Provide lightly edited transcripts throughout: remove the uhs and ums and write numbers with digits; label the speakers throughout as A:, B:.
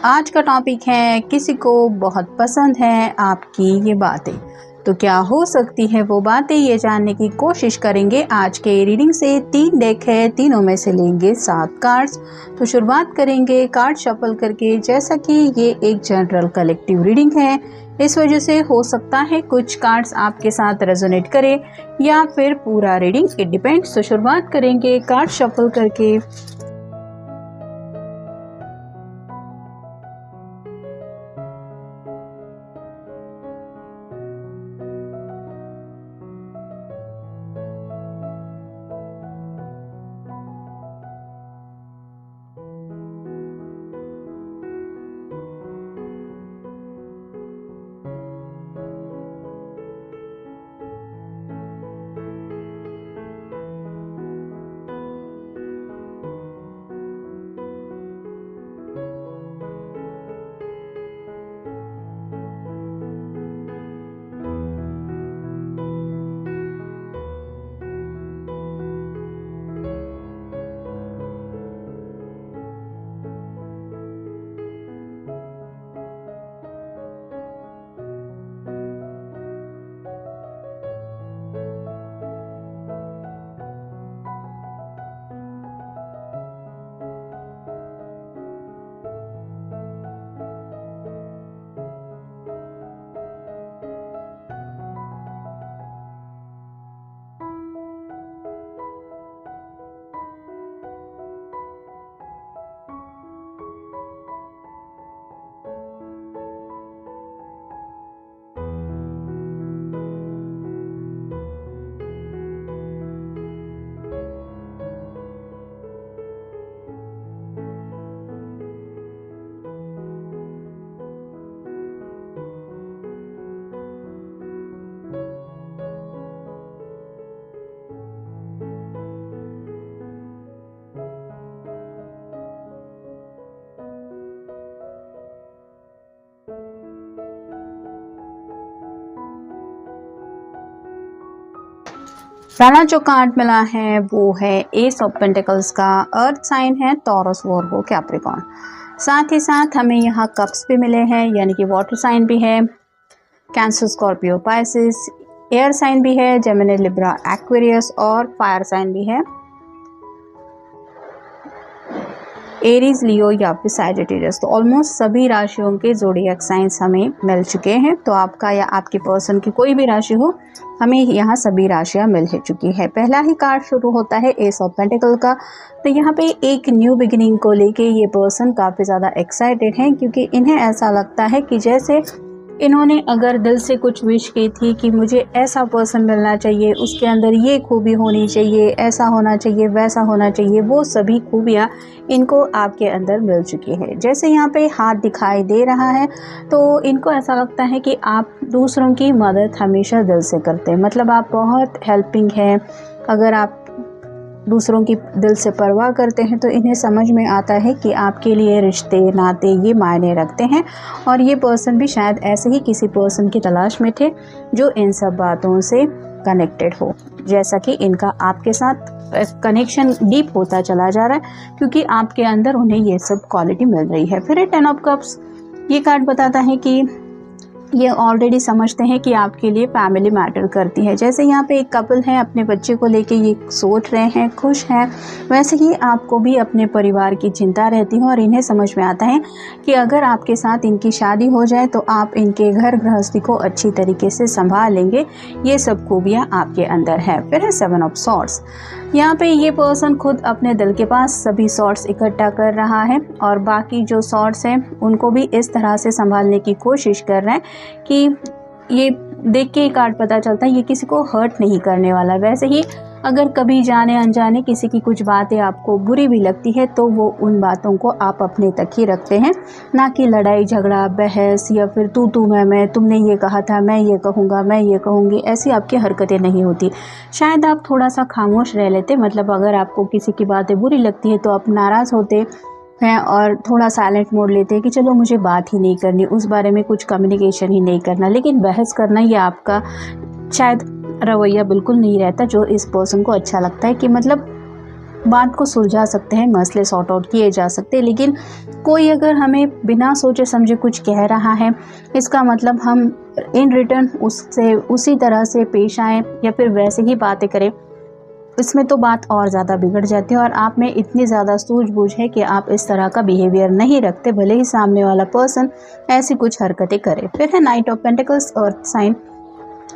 A: आज का टॉपिक है किसी को बहुत पसंद है आपकी ये बातें। तो क्या हो सकती है वो बातें, ये जानने की कोशिश करेंगे। आज के रीडिंग से 3 डेक है, तीनों में से लेंगे 7 कार्ड्स। तो शुरुआत करेंगे कार्ड शफल करके। जैसा कि ये एक जनरल कलेक्टिव रीडिंग है, इस वजह से हो सकता है कुछ कार्ड्स आपके साथ रेजोनेट करे या फिर पूरा रीडिंग, इट डिपेंड्स। तो शुरुआत करेंगे कार्ड शफल करके। पहला जो कार्ड मिला है वो है एस ऑफ पेंटिकल्स का। अर्थ साइन है टॉरस, वर्गो, कैप्रिकॉर्न। साथ ही साथ हमें यहाँ कप्स भी मिले हैं, यानी कि वाटर साइन भी है, Cancer, Scorpio, Pisces. Air sign भी है, जेमिनी, लिब्रा, एक्वेरियस। और फायर साइन भी है, एरीज, लियो या फिर सैजिटेरियस। तो ऑलमोस्ट सभी राशियों के ज़ोडिएक साइंस हमें मिल चुके हैं। तो आपका या आपके पर्सन की कोई भी राशि हो, हमें यहाँ सभी राशियाँ मिल चुकी है। पहला ही कार्ड शुरू होता है एस ऑफ पेंटिकल का। तो यहाँ पे एक न्यू बिगिनिंग को लेके ये पर्सन काफ़ी ज़्यादा एक्साइटेड हैं, क्योंकि इन्हें ऐसा लगता है कि जैसे इन्होंने अगर दिल से कुछ विश की थी कि मुझे ऐसा पर्सन मिलना चाहिए, उसके अंदर ये खूबी होनी चाहिए, ऐसा होना चाहिए, वैसा होना चाहिए, वो सभी खूबियाँ इनको आपके अंदर मिल चुकी है। जैसे यहाँ पे हाथ दिखाई दे रहा है, तो इनको ऐसा लगता है कि आप दूसरों की मदद हमेशा दिल से करते हैं, मतलब आप बहुत हेल्पिंग हैं। अगर आप दूसरों की दिल से परवाह करते हैं तो इन्हें समझ में आता है कि आपके लिए रिश्ते नाते ये मायने रखते हैं। और ये पर्सन भी शायद ऐसे ही किसी पर्सन की तलाश में थे जो इन सब बातों से कनेक्टेड हो, जैसा कि इनका आपके साथ कनेक्शन डीप होता चला जा रहा है, क्योंकि आपके अंदर उन्हें ये सब क्वालिटी मिल रही है। फिर 10 ऑफ कप्स, ये कार्ड बताता है कि ये ऑलरेडी समझते हैं कि आपके लिए फैमिली मैटर करती है। जैसे यहाँ पे एक कपल है, अपने बच्चे को लेके ये सोच रहे हैं, खुश हैं, वैसे ही आपको भी अपने परिवार की चिंता रहती है। और इन्हें समझ में आता है कि अगर आपके साथ इनकी शादी हो जाए तो आप इनके घर गृहस्थी को अच्छी तरीके से संभाल लेंगे। ये सब खूबियाँ आपके अंदर है। फिर है 7 ऑफ सॉर्ड्स। यहाँ पे ये पर्सन खुद अपने दिल के पास सभी सॉर्ड्स इकट्ठा कर रहा है और बाकी जो सॉर्ड्स हैं उनको भी इस तरह से संभालने की कोशिश कर रहे हैं कि ये देख के ही कार्ड पता चलता है ये किसी को हर्ट नहीं करने वाला। वैसे ही अगर कभी जाने अनजाने किसी की कुछ बातें आपको बुरी भी लगती है तो वो उन बातों को आप अपने तक ही रखते हैं, ना कि लड़ाई झगड़ा बहस या फिर तू मैं, तुमने ये कहा था, मैं ये कहूँगा, मैं ये कहूँगी, ऐसी आपकी हरकतें नहीं होती। शायद आप थोड़ा सा खामोश रह लेते, मतलब अगर आपको किसी की बातें बुरी लगती है तो आप नाराज़ होते हैं और थोड़ा साइलेंट मोड लेते हैं कि चलो मुझे बात ही नहीं करनी, उस बारे में कुछ कम्युनिकेशन ही नहीं करना। लेकिन बहस करना ये आपका शायद रवैया बिल्कुल नहीं रहता जो इस पर्सन को अच्छा लगता है, कि मतलब बात को सुलझा सकते हैं, मसले सॉर्ट आउट किए जा सकते हैं। लेकिन कोई अगर हमें बिना सोचे समझे कुछ कह रहा है, इसका मतलब हम इन रिटर्न उससे उसी तरह से पेश आएँ या फिर वैसे ही बातें करें, इसमें तो बात और ज़्यादा बिगड़ जाती है। और आप में इतनी ज़्यादा सूझबूझ है कि आप इस तरह का बिहेवियर नहीं रखते, भले ही सामने वाला पर्सन ऐसी कुछ हरकतें करे। फिर है knight of pentacles earth sign.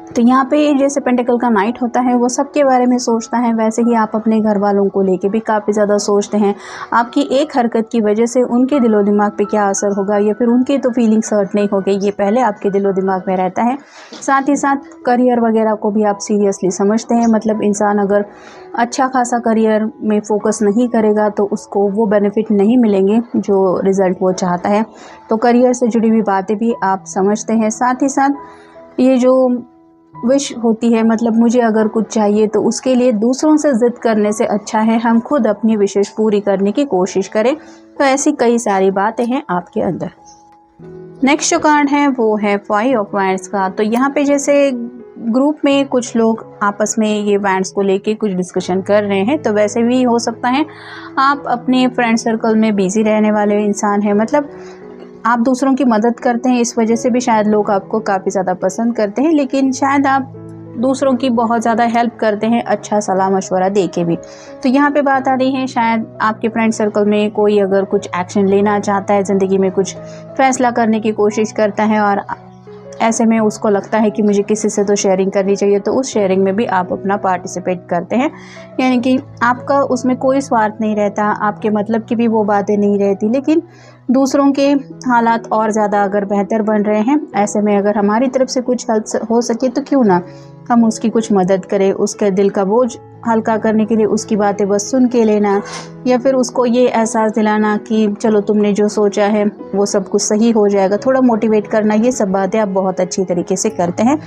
A: तो यहाँ पे जैसे पेंटिकल का नाइट होता है वो सबके बारे में सोचता है, वैसे ही आप अपने घर वालों को लेके भी काफ़ी ज़्यादा सोचते हैं। आपकी एक हरकत की वजह से उनके दिलो दिमाग पे क्या असर होगा या फिर उनके तो फीलिंग्स हर्ट नहीं हो गई, ये पहले आपके दिलो दिमाग में रहता है। साथ ही साथ करियर वगैरह को भी आप सीरियसली समझते हैं। मतलब इंसान अगर अच्छा खासा करियर में फोकस नहीं करेगा तो उसको वो बेनिफिट नहीं मिलेंगे जो रिज़ल्ट वो चाहता है। तो करियर से जुड़ी हुई बातें भी आप समझते हैं। साथ ही साथ ये जो विश होती है, मतलब मुझे अगर कुछ चाहिए तो उसके लिए दूसरों से ज़िद करने से अच्छा है हम खुद अपनी विशेष पूरी करने की कोशिश करें। तो ऐसी कई सारी बातें हैं आपके अंदर। नेक्स्ट जो कार्ड है वो है 5 ऑफ वांड्स का। तो यहाँ पे जैसे ग्रुप में कुछ लोग आपस में ये वांड्स को लेके कुछ डिस्कशन कर रहे हैं, तो वैसे भी हो सकता है आप अपने फ्रेंड सर्कल में बिजी रहने वाले इंसान हैं। मतलब आप दूसरों की मदद करते हैं, इस वजह से भी शायद लोग आपको काफ़ी ज़्यादा पसंद करते हैं। लेकिन शायद आप दूसरों की बहुत ज़्यादा हेल्प करते हैं, अच्छा सलाह मशवरा दे के भी। तो यहाँ पे बात आ रही है, शायद आपके फ्रेंड सर्कल में कोई अगर कुछ एक्शन लेना चाहता है, ज़िंदगी में कुछ फैसला करने की कोशिश करता है और ऐसे में उसको लगता है कि मुझे किसी से तो शेयरिंग करनी चाहिए, तो उस शेयरिंग में भी आप अपना पार्टिसिपेट करते हैं। यानी कि आपका उसमें कोई स्वार्थ नहीं रहता, आपके मतलब की भी वो बातें नहीं रहती। लेकिन दूसरों के हालात और ज़्यादा अगर बेहतर बन रहे हैं, ऐसे में अगर हमारी तरफ से कुछ हेल्प हो सके तो क्यों ना हम उसकी कुछ मदद करें। उसके दिल का बोझ हल्का करने के लिए उसकी बातें बस सुन के लेना या फिर उसको ये एहसास दिलाना कि चलो तुमने जो सोचा है वो सब कुछ सही हो जाएगा, थोड़ा मोटिवेट करना, ये सब बातें आप बहुत अच्छी तरीके से करते हैं।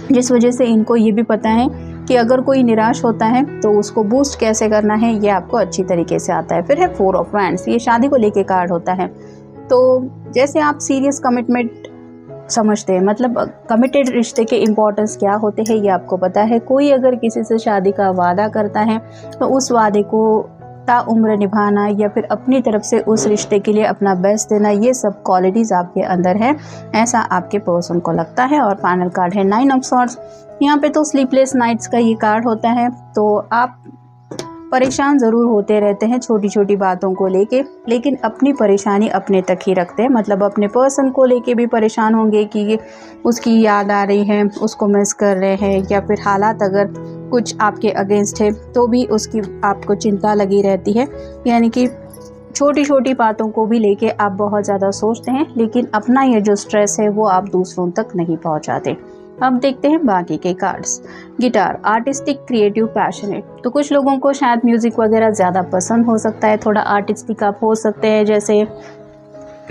A: जिस वजह से इनको ये भी पता है कि अगर कोई निराश होता है तो उसको बूस्ट कैसे करना है, ये आपको अच्छी तरीके से आता है। फिर है 4 ऑफ वांड्स, ये शादी को लेके कार्ड होता है। तो जैसे आप सीरियस कमिटमेंट समझते हैं, मतलब कमिटेड रिश्ते के इम्पोर्टेंस क्या होते हैं ये आपको पता है। कोई अगर किसी से शादी का वादा करता है तो उस वादे को ताउम्र निभाना या फिर अपनी तरफ से उस रिश्ते के लिए अपना बेस्ट देना, ये सब क्वालिटीज़ आपके अंदर है, ऐसा आपके पर्सन को लगता है। और फाइनल कार्ड है 9 ऑफ सॉर्ड्स। यहाँ पे तो स्लीपलेस नाइट्स का ये कार्ड होता है। तो आप परेशान ज़रूर होते रहते हैं छोटी छोटी बातों को लेके, लेकिन अपनी परेशानी अपने तक ही रखते हैं। मतलब अपने पर्सन को लेके भी परेशान होंगे कि उसकी याद आ रही है, उसको मिस कर रहे हैं, या फिर हालात अगर कुछ आपके अगेंस्ट है तो भी उसकी आपको चिंता लगी रहती है। यानी कि छोटी छोटी बातों को भी लेके आप बहुत ज़्यादा सोचते हैं, लेकिन अपना ये जो स्ट्रेस है वो आप दूसरों तक नहीं पहुंचाते। अब देखते हैं बाकी के cards. Guitar, artistic, creative, passionate. तो कुछ लोगों को शायद म्यूज़िक वगैरह ज़्यादा पसंद हो सकता है, थोड़ा आर्टिस्टिक आप हो सकते हैं, जैसे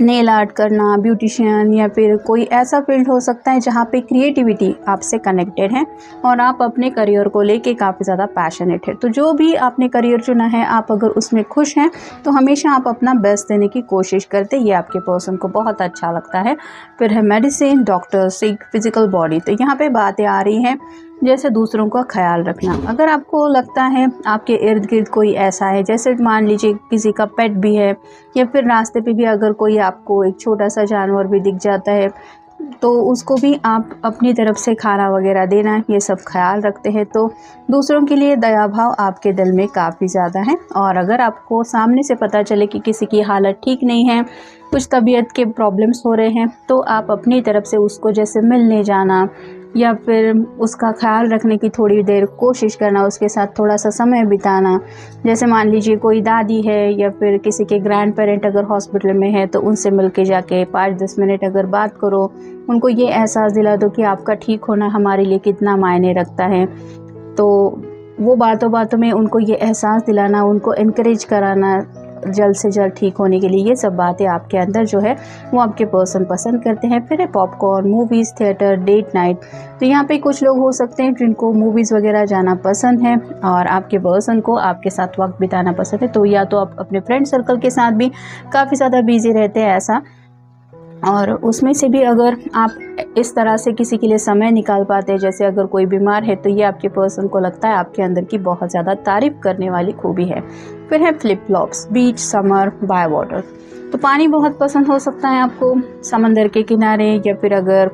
A: नेल आर्ट करना, ब्यूटिशियन, या फिर कोई ऐसा फील्ड हो सकता है जहाँ पे क्रिएटिविटी आपसे कनेक्टेड है और आप अपने करियर को लेके काफ़ी ज़्यादा पैशनेट है। तो जो भी आपने करियर चुना है, आप अगर उसमें खुश हैं तो हमेशा आप अपना बेस्ट देने की कोशिश करते, ये आपके पर्सन को बहुत अच्छा लगता है। फिर है मेडिसिन, डॉक्टर, सिक, फिजिकल बॉडी। तो यहाँ पे बातें आ रही हैं जैसे दूसरों का ख्याल रखना। अगर आपको लगता है आपके इर्द गिर्द कोई ऐसा है, जैसे मान लीजिए किसी का पेट भी है, या फिर रास्ते पे भी अगर कोई आपको एक छोटा सा जानवर भी दिख जाता है तो उसको भी आप अपनी तरफ से खाना वगैरह देना, ये सब ख्याल रखते हैं। तो दूसरों के लिए दया भाव आपके दिल में काफ़ी ज़्यादा है। और अगर आपको सामने से पता चले कि किसी की हालत ठीक नहीं है, कुछ तबीयत के प्रॉब्लम्स हो रहे हैं, तो आप अपनी तरफ से उसको जैसे मिलने जाना या फिर उसका ख्याल रखने की थोड़ी देर कोशिश करना, उसके साथ थोड़ा सा समय बिताना। जैसे मान लीजिए कोई दादी है या फिर किसी के ग्रैंड पेरेंट अगर हॉस्पिटल में है तो उनसे मिल के जाके 5-10 मिनट अगर बात करो, उनको ये एहसास दिला दो कि आपका ठीक होना हमारे लिए कितना मायने रखता है। तो वो बातों बातों में उनको ये एहसास दिलाना, उनको इनकरेज कराना जल्द से जल्द ठीक होने के लिए, ये सब बातें आपके अंदर जो है वो आपके पर्सन पसंद करते हैं। फिर है popcorn, movies, theatre, date night. तो यहाँ पे कुछ लोग हो सकते हैं जिनको मूवीज़ वगैरह जाना पसंद है और आपके पर्सन को आपके साथ वक्त बिताना पसंद है। तो या तो आप अपने फ्रेंड सर्कल के साथ भी काफ़ी ज़्यादा बिजी रहते हैं ऐसा, और उसमें से भी अगर आप इस तरह से किसी के लिए समय निकाल पाते हैं, जैसे अगर कोई बीमार है तो ये आपके पर्सन को लगता है आपके अंदर की बहुत ज़्यादा तारीफ़ करने वाली खूबी है। फिर है flip flops, beach, summer, by water. तो पानी बहुत पसंद हो सकता है आपको, समंदर के किनारे या फिर अगर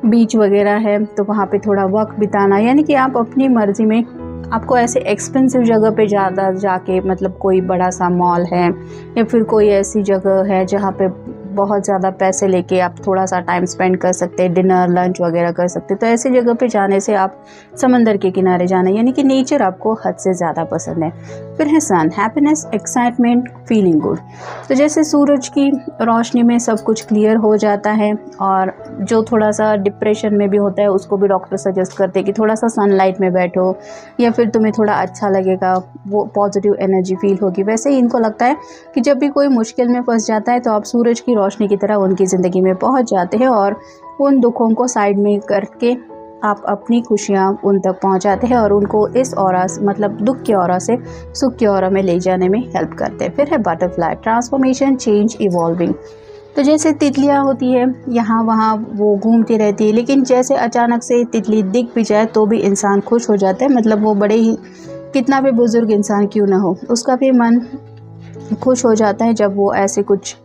A: बीच वगैरह है तो वहाँ पे थोड़ा वक्त बिताना, यानी कि आप अपनी मर्ज़ी में, आपको ऐसे एक्सपेंसिव जगह पे ज़्यादा जाके, मतलब कोई बड़ा सा मॉल है या फिर कोई ऐसी जगह है जहाँ पे बहुत ज़्यादा पैसे लेके आप थोड़ा सा टाइम स्पेंड कर सकते हैं, डिनर लंच वगैरह कर सकते हैं, तो ऐसी जगह पे जाने से आप समंदर के किनारे जाना, यानी कि नेचर आपको हद से ज़्यादा पसंद है। फिर है सन, हैप्पीनेस, एक्साइटमेंट, फीलिंग गुड। तो जैसे सूरज की रोशनी में सब कुछ क्लियर हो जाता है, और जो थोड़ा सा डिप्रेशन में भी होता है उसको भी डॉक्टर सजेस्ट करते हैं कि थोड़ा सा सनलाइट में बैठो या फिर तुम्हें थोड़ा अच्छा लगेगा, वो पॉजिटिव एनर्जी फील होगी। वैसे ही इनको लगता है कि जब भी कोई मुश्किल में फंस जाता है तो आप सूरज की रोशनी की तरह उनकी ज़िंदगी में पहुंच जाते हैं और उन दुखों को साइड में करके आप अपनी खुशियां उन तक पहुंचाते हैं और उनको इस ऑरा, मतलब दुख के ऑरा से सुख के ऑरा में ले जाने में हेल्प करते हैं। फिर है बटरफ्लाई, ट्रांसफॉर्मेशन, चेंज, इवॉल्विंग। तो जैसे तितलियां होती है यहाँ वहाँ वो घूमती रहती है, लेकिन जैसे अचानक से तितली दिख भी जाए तो भी इंसान खुश हो जाता है, मतलब वो बड़े ही, कितना भी बुजुर्ग इंसान क्यों ना हो, उसका भी मन खुश हो जाता है जब वो ऐसे कुछ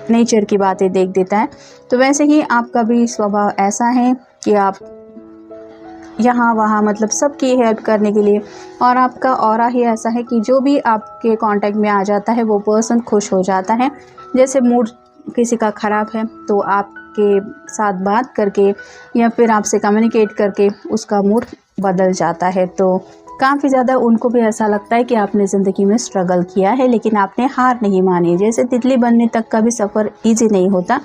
A: नेचर की बातें देख देता है। तो वैसे ही आपका भी स्वभाव ऐसा है कि आप यहाँ वहाँ, मतलब सबकी हेल्प करने के लिए, और आपका ऑरा ही ऐसा है कि जो भी आपके कांटेक्ट में आ जाता है वो पर्सन खुश हो जाता है। जैसे मूड किसी का ख़राब है तो आपके साथ बात करके या फिर आपसे कम्युनिकेट करके उसका मूड बदल जाता है। तो काफ़ी ज़्यादा उनको भी ऐसा लगता है कि आपने ज़िंदगी में स्ट्रगल किया है लेकिन आपने हार नहीं मानी। जैसे तितली बनने तक का भी सफ़र ईजी नहीं होता,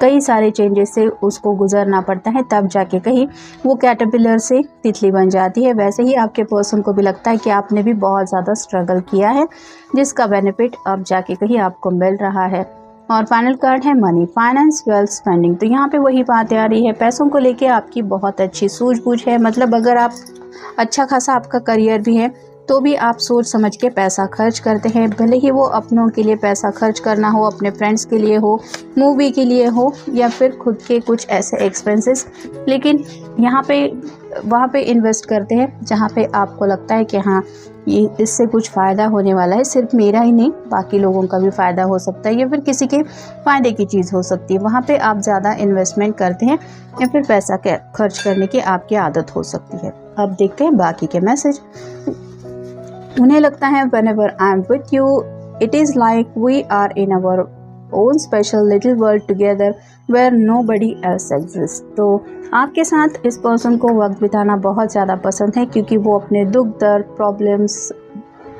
A: कई सारे चेंजेस से उसको गुजरना पड़ता है, तब जाके कहीं वो कैटरपिलर से तितली बन जाती है। वैसे ही आपके पर्सन को भी लगता है कि आपने भी बहुत ज़्यादा स्ट्रगल किया है, जिसका बेनिफिट अब जाके कहीं आपको मिल रहा है। और फाइनल कार्ड है मनी, फाइनेंस, वेल्थ, स्पेंडिंग। तो यहाँ पे वही बात आ रही है, पैसों को लेके आपकी बहुत अच्छी सूझबूझ है, मतलब अगर आप अच्छा खासा आपका करियर भी है तो भी आप सोच समझ के पैसा खर्च करते हैं, भले ही वो अपनों के लिए पैसा खर्च करना हो, अपने फ्रेंड्स के लिए हो, मूवी के लिए हो या फिर खुद के कुछ ऐसे एक्सपेंसेस, लेकिन यहाँ पे वहाँ पे इन्वेस्ट करते हैं जहाँ पे आपको लगता है कि हाँ ये इससे कुछ फ़ायदा होने वाला है, सिर्फ मेरा ही नहीं बाकी लोगों का भी फ़ायदा हो सकता है या फिर किसी के फ़ायदे की चीज़ हो सकती है, वहाँ पे आप ज़्यादा इन्वेस्टमेंट करते हैं या फिर पैसा खर्च करने की आपकी आदत हो सकती है। अब देखते हैं बाकी के मैसेज। उन्हें लगता है whenever I am with you, it is like we are in our own special little world together where nobody else exists। तो आपके साथ इस पर्सन को वक्त बिताना बहुत ज़्यादा पसंद है क्योंकि वो अपने दुख दर्द, प्रॉब्लम्स,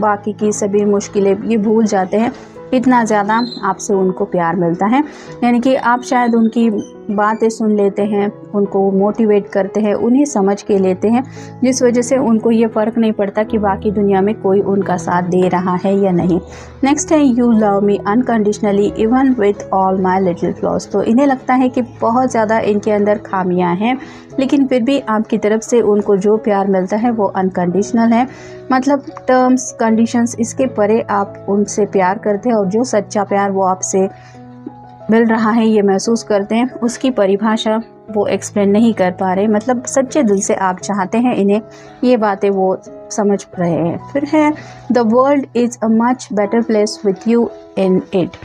A: बाकी की सभी मुश्किलें ये भूल जाते हैं, इतना ज़्यादा आपसे उनको प्यार मिलता है। यानी कि आप शायद उनकी बातें सुन लेते हैं, उनको मोटिवेट करते हैं, उन्हें समझ के लेते हैं, जिस वजह से उनको ये फ़र्क नहीं पड़ता कि बाकी दुनिया में कोई उनका साथ दे रहा है या नहीं। नेक्स्ट है you love me unconditionally even with all my little flaws. तो इन्हें लगता है कि बहुत ज़्यादा इनके अंदर खामियां हैं, लेकिन फिर भी आपकी तरफ से उनको जो प्यार मिलता है वो अनकंडीशनल है, मतलब टर्म्स कंडीशंस इसके परे आप उनसे प्यार करते हैं और जो सच्चा प्यार वो आपसे मिल रहा है ये महसूस करते हैं, उसकी परिभाषा वो एक्सप्लेन नहीं कर पा रहे, मतलब सच्चे दिल से आप चाहते हैं इन्हें, ये बातें वो समझ रहे हैं। फिर है the world is a much better place with you in it.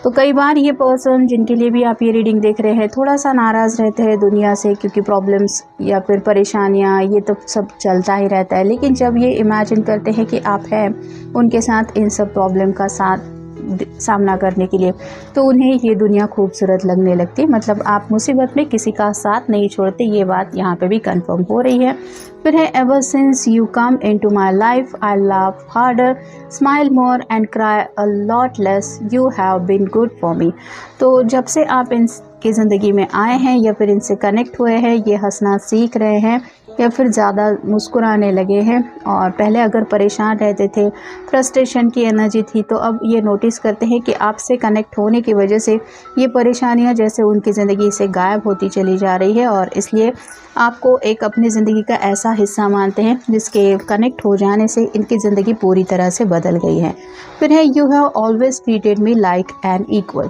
A: तो कई बार ये पर्सन जिनके लिए भी आप ये रीडिंग देख रहे हैं थोड़ा सा नाराज़ रहते हैं दुनिया से, क्योंकि प्रॉब्लम्स या फिर परेशानियाँ ये तो सब चलता ही रहता है, लेकिन जब ये इमेजिन करते हैं कि आप हैं उनके साथ इन सब प्रॉब्लम का सामना करने के लिए, तो उन्हें ये दुनिया खूबसूरत लगने लगती है, मतलब आप मुसीबत में किसी का साथ नहीं छोड़ते, ये बात यहाँ पे भी कंफर्म हो रही है। फिर है ever since you come into my life I love harder, smile more and cry a lot less, you have been good for me. तो जब से आप इनकी ज़िंदगी में आए हैं या फिर इनसे कनेक्ट हुए हैं, ये हंसना सीख रहे हैं या फिर ज़्यादा मुस्कुराने लगे हैं, और पहले अगर परेशान रहते थे, फ्रस्ट्रेशन की एनर्जी थी, तो अब ये नोटिस करते हैं कि आपसे कनेक्ट होने की वजह से ये परेशानियां जैसे उनकी ज़िंदगी से गायब होती चली जा रही है, और इसलिए आपको एक अपनी ज़िंदगी का ऐसा हिस्सा मानते हैं जिसके कनेक्ट हो जाने से इनकी ज़िंदगी पूरी तरह से बदल गई है। फिर है you have always treated me like an equal.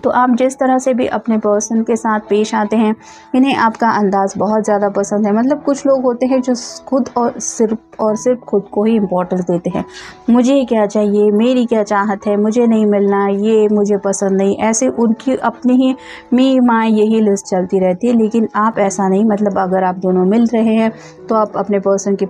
A: तो आप जिस तरह से भी अपने पर्सन के साथ पेश आते हैं, इन्हें आपका अंदाज़ बहुत ज़्यादा पसंद है। मतलब कुछ लोग होते हैं जो खुद और सिर्फ खुद को ही इम्पोर्टेंस देते हैं। मुझे क्या चाहिए, मेरी क्या चाहत है, मुझे नहीं मिलना, ये मुझे पसंद नहीं, ऐसे उनकी अपनी ही मी माँ यही लिस्ट चलती रहती है। लेकिन आप ऐसा नहीं, मतलब अगर आप दोनों मिल रहे हैं तो आप अपने पर्सन के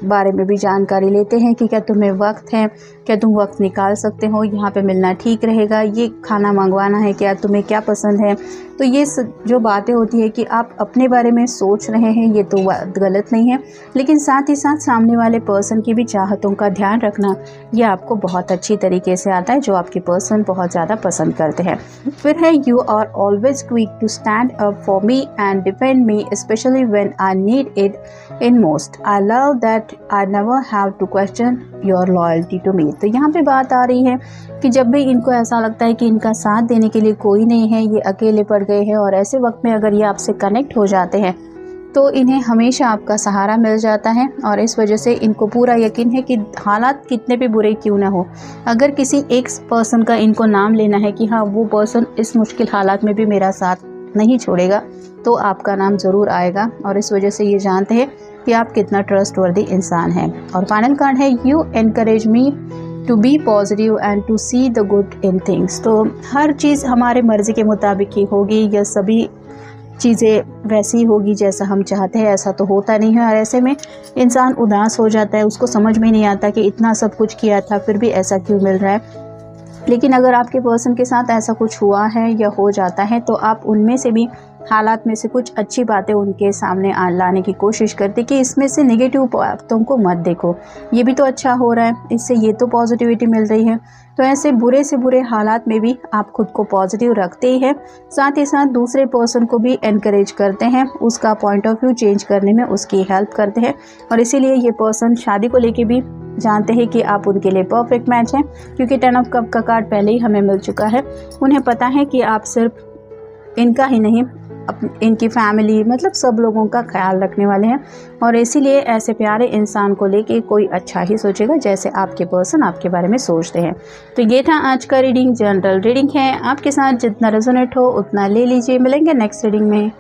A: बारे में भी जानकारी लेते हैं कि क्या तुम्हें वक्त है, क्या तुम वक्त निकाल सकते हो, यहाँ पे मिलना ठीक रहेगा, ये खाना मंगवाना है, क्या तुम्हें क्या पसंद है। तो ये जो बातें होती है कि आप अपने बारे में सोच रहे हैं, ये तो गलत नहीं है, लेकिन साथ ही साथ सामने वाले पर्सन की भी चाहतों का ध्यान रखना ये आपको बहुत अच्छी तरीके से आता है, जो आपके पर्सन बहुत ज़्यादा पसंद करते हैं। फिर है you are always quick to stand up for me and defend me specially when I need it in most. I love that I never have to question your loyalty to me. तो यहाँ पे बात आ रही है कि जब भी इनको ऐसा लगता है कि इनका साथ देने के लिए कोई नहीं है, ये अकेले पड़ गए हैं, और ऐसे वक्त में अगर ये आपसे कनेक्ट हो जाते हैं तो इन्हें हमेशा आपका सहारा मिल जाता है। और इस वजह से इनको पूरा यकीन है कि हालात कितने भी बुरे क्यों ना हो, अगर किसी एक पर्सन का इनको नाम लेना है कि हाँ वो पर्सन इस मुश्किल हालात में भी मेरा साथ नहीं छोड़ेगा, तो आपका नाम ज़रूर आएगा। और इस वजह से ये जानते हैं कि आप कितना ट्रस्टवर्दी इंसान हैं। और फाइनल कार्ड है you encourage me to be positive and to see the good in things. तो हर चीज़ हमारे मर्ज़ी के मुताबिक ही होगी, या सभी चीज़ें वैसी होगी जैसा हम चाहते हैं, ऐसा तो होता नहीं है। और ऐसे में इंसान उदास हो जाता है, उसको समझ में नहीं आता कि इतना सब कुछ किया था फिर भी ऐसा क्यों मिल रहा है। लेकिन अगर आपके पर्सन के साथ ऐसा कुछ हुआ है या हो जाता है तो आप उनमें से भी हालात में से कुछ अच्छी बातें उनके सामने लाने की कोशिश करते कि इसमें से नेगेटिव बातों को मत देखो, ये भी तो अच्छा हो रहा है, इससे ये तो पॉजिटिविटी मिल रही है। तो ऐसे बुरे से बुरे हालात में भी आप खुद को पॉजिटिव रखते ही हैं, साथ ही साथ दूसरे पर्सन को भी एनकरेज करते हैं, उसका पॉइंट ऑफ व्यू चेंज करने में उसकी हेल्प करते हैं। और इसीलिए ये पर्सन शादी को लेके भी जानते हैं कि आप उनके लिए परफेक्ट मैच हैं, क्योंकि 10 ऑफ कप का कार्ड पहले ही हमें मिल चुका है। उन्हें पता है कि आप सिर्फ इनका ही नहीं, इनकी फैमिली, मतलब सब लोगों का ख्याल रखने वाले हैं। और इसीलिए ऐसे प्यारे इंसान को लेके कोई अच्छा ही सोचेगा जैसे आपके पर्सन आपके बारे में सोचते हैं। तो ये था आज का रीडिंग, जनरल रीडिंग है, आपके साथ जितना रेजोनेट हो उतना ले लीजिए। मिलेंगे नेक्स्ट रीडिंग में।